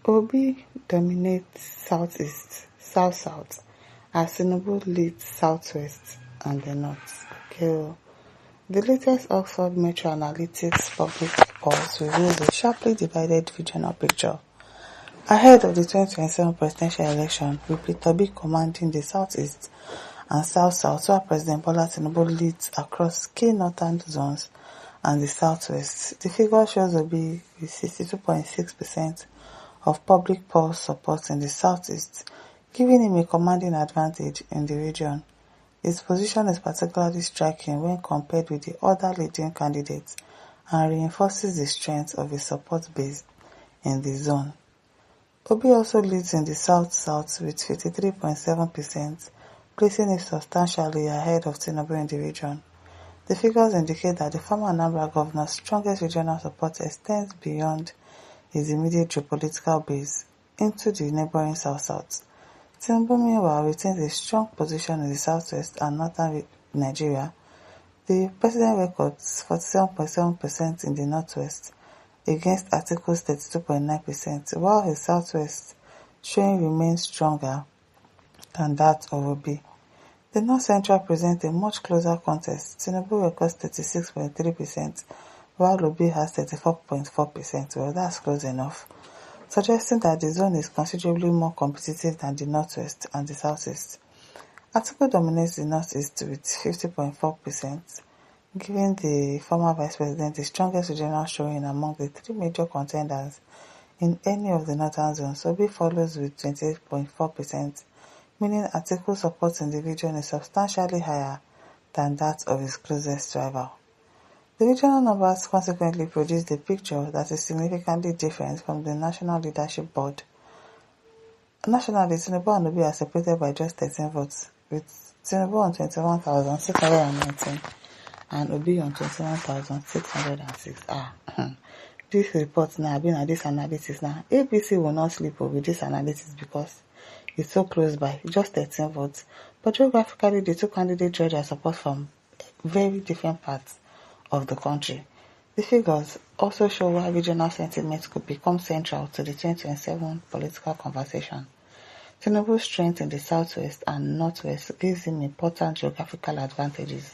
Obi dominates Southeast, South-South, as Tinubu leads Southwest and the North. Okay. The latest Oxford Metro Analytics public polls reveals a sharply divided regional picture. Ahead of the 2027 presidential election, with Peter Obi commanding the Southeast and South-South, while President Bola Tinubu leads across key northern zones and the Southwest. The figure shows Obi with 62.6% of public polls support in the Southeast, giving him a commanding advantage in the region. His position is particularly striking when compared with the other leading candidates and reinforces the strength of his support base in the zone. Obi also leads in the South-South with 53.7%, placing him substantially ahead of Tinubu in the region. The figures indicate that the former Anambra governor's strongest regional support extends beyond his immediate geopolitical base into the neighboring South-South. Tinubu, meanwhile, retains a strong position in the Southwest and northern Nigeria. The president records 47.7% in the Northwest against Atiku's 32.9%, while his Southwest showing remains stronger than that of Obi. The North Central presents a much closer contest. Tinubu records 36.3%, while Obi has 34.4%. Well, that's close enough, suggesting that the zone is considerably more competitive than the Northwest and the Southeast. Atiku dominates the Northeast with 50.4%, giving the former vice president the strongest regional showing among the three major contenders in any of the northern zones. Obi follows with 28.4%, meaning Atiku's support in the region is substantially higher than that of his closest rival. The regional numbers consequently produced a picture that is significantly different from the National Leadership Board. Nationally, Tinubu and Obi are separated by just 13 votes, with Tinubu on 21,619 and Obi on 21,606. This report now, this analysis now, ABC will not sleep with this analysis because it's so close by, just 13 votes. But geographically, the two candidates draw their support from very different parts of the country. The figures also show why regional sentiments could become central to the 2027 political conversation. Tinubu's strength in the Southwest and Northwest gives him important geographical advantages,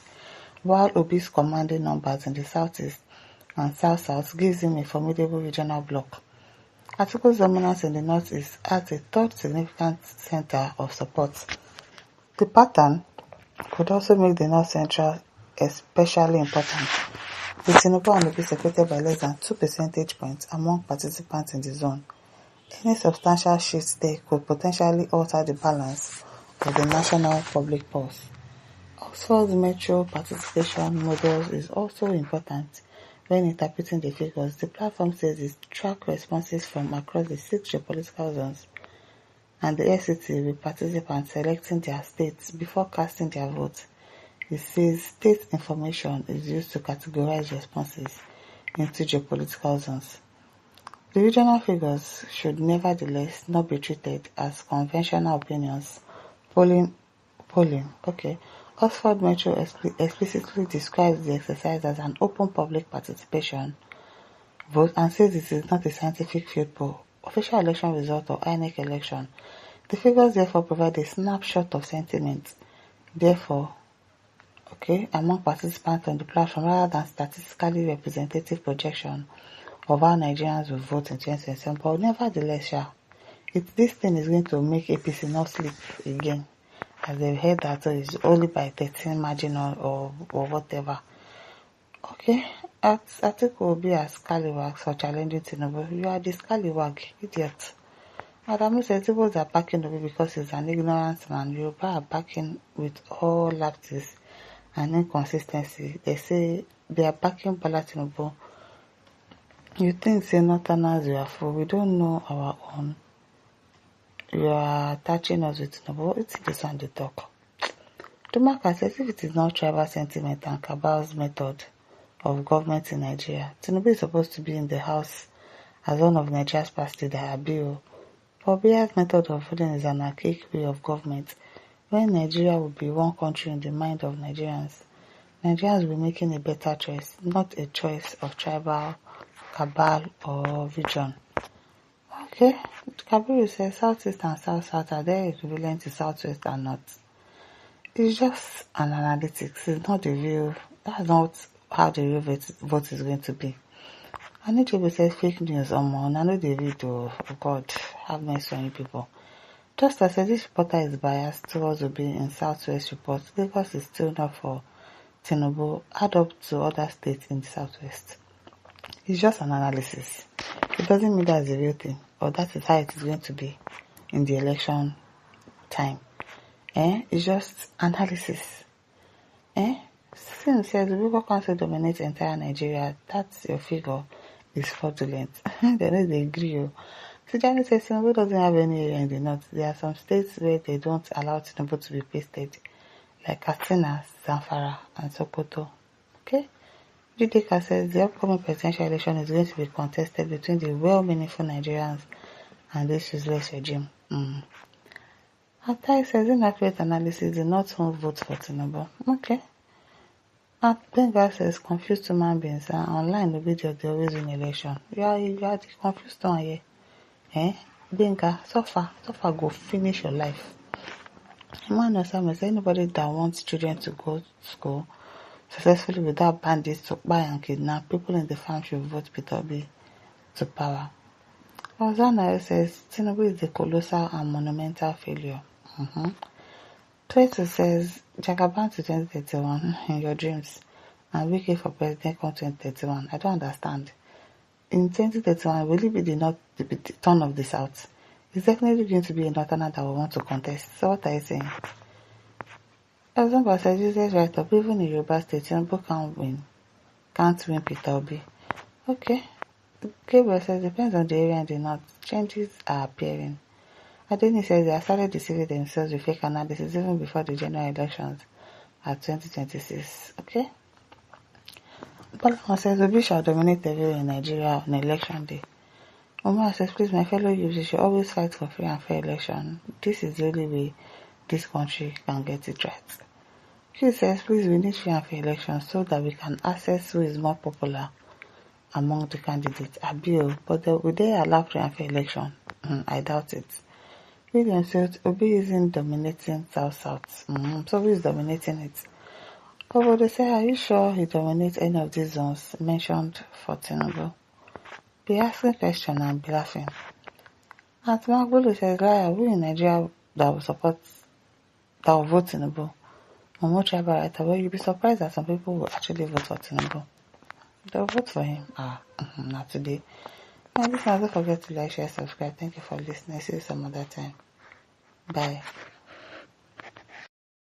while Obi's commanding numbers in the Southeast and South-South gives him a formidable regional bloc. Atiku's dominance in the Northeast adds a third significant center of support. The pattern could also make the North Central especially important, with Tinubu and Obi separated by less than 2 percentage points among participants in the zone. Any substantial shifts there could potentially alter the balance of the national public pulse. Oxford's Metro participation models is also important when interpreting the figures. The platform says it tracks responses from across the 6 geopolitical zones, and the SCT with participants selecting their states before casting their votes. It says state information is used to categorize responses into geopolitical zones. The regional figures should nevertheless not be treated as conventional opinions. Polling. Oxford Metro explicitly describes the exercise as an open public participation vote and says it is not a scientific field poll, official election result or INEC election. The figures therefore provide a snapshot of sentiment, among participants on the platform rather than statistically representative projection of how Nigerians will vote in 2027. But nevertheless, this thing is going to make APC not sleep again, as they've heard that it's only by 13 margin or whatever. Atiku will be as scallywag for challenging Tinubu. You are the scallywag, idiot. Adamu says Igbos are backing Obi because he's an ignorant man. Yoruba are backing with all lapses and inconsistency. They say they are backing Bola Tinubu. You think say Northerners you are full. We don't know our own. You are attaching us with Tinubu. It's this one they talk. Dumaka says if it is not tribal sentiment and cabal's method of government in Nigeria, Tinubu is supposed to be in the house as one of Nigeria's past leaders. But Bia's method of ruling is an archaic way of government. When Nigeria will be one country in the mind of Nigerians, Nigerians will be making a better choice, not a choice of tribal, cabal, or region. Kabiru says Southeast and South-South are they equivalent to Southwest and North? It's just an analytics. It's not the real. That's not how the real vote is going to be. I need to say fake news on more. I know they read. Oh God, have mercy on you people. Just as this reporter is biased towards Obi in Southwest report, Lagos is still not for Tinubu. Add up to other states in the Southwest. It's just an analysis. It doesn't mean that's the real thing, or that is how it is going to be in the election time. It's just analysis. Since says the Labour Council dominates entire Nigeria, that's your figure is fraudulent. They know they agree. Tijani says Tinubu doesn't have any area in the north. There are some states where they don't allow Tinubu to be pasted, like Katsina, Zamfara, and Sokoto. Okay? Judika says the upcoming presidential election is going to be contested between the well-meaningful Nigerians and this useless regime. Atai says inaccurate analysis did not vote for Tinubu. Okay. Benga says confused human beings and online obedience they always win election. You are the confused one here. Benga, suffer go finish your life. Emmanuel Samuel says anybody that wants children to go to school successfully without bandits to buy and kidnap people in the farm should vote Peter Obi to power. Ozana says Tinubu is a colossal and monumental failure. Plato says Jagaban to 2031 in your dreams and Wiki for president come 2031. I don't understand. In 2031, will it be the turn of the South? It's definitely going to be a northerner that will want to contest. So what are you saying? Example says Jesus right up, even in Yoruba State, Tinubu can't win Peter Obi. Okay. Gabriel says depends on the area and the north. Changes are appearing. Adeni says they have started deceiving themselves with fake analysis even before the general elections at 2026. Okay? Balaam says Obi shall dominate everywhere in Nigeria on election day. Omar says, please, my fellow youths, you should always fight for free and fair election. This is the only way this country can get it right. He says, please, we need free and fair elections so that we can assess who is more popular among the candidates. But will they allow free and fair election? I doubt it. William says Obi isn't dominating South-South. So who is dominating it? But they say, are you sure he dominates any of these zones mentioned for Tinubu? Be asking questions and be laughing. And Magbulu says, liar, we in Nigeria that will vote Tinubu. Momo Tribal writer, well, you'll be surprised that some people will actually vote for Tinubu. They'll vote for him. Not today. And this one, don't forget to like, share, subscribe. Thank you for listening. See you some other time. Bye.